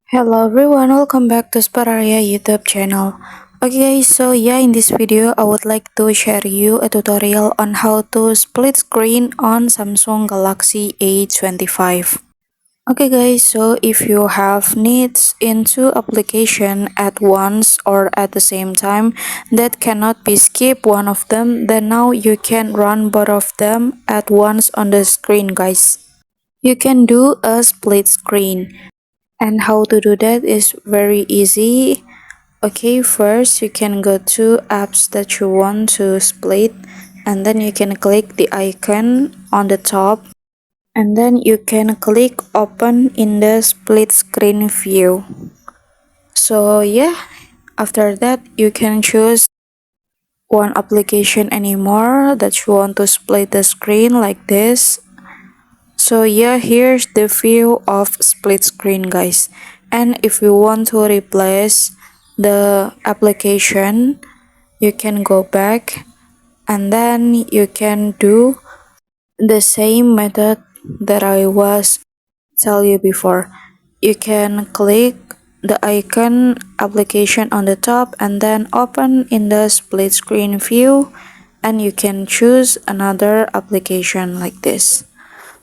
Hello everyone, welcome back to Spararia YouTube channel. Okay guys, so in this video I would like to share you a tutorial on how to split screen on Samsung Galaxy A25. Okay guys, so if you have needs in two application at once or at the same time that cannot be skipped one of them, then now you can run both of them at once on the screen guys. You can do a split screen. And how to do that is very easy. Okay, first you can go to apps that you want to split, and then you can click the icon on the top, and then you can click open in the split screen view. So after that you can choose one application anymore that you want to split the screen like this. So here's the view of split screen guys. And if you want to replace the application, you can go back and then you can do the same method that I was tell you before. You can click the icon application on the top and then open in the split screen view, and you can choose another application like this.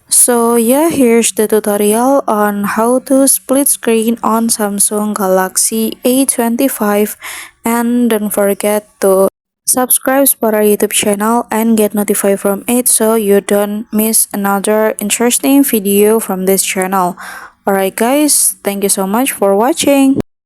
So here's the tutorial on how to split screen on Samsung Galaxy A25, and don't forget to subscribe to our YouTube channel and get notified from it so you don't miss another interesting video from this channel. Alright guys, thank you so much for watching.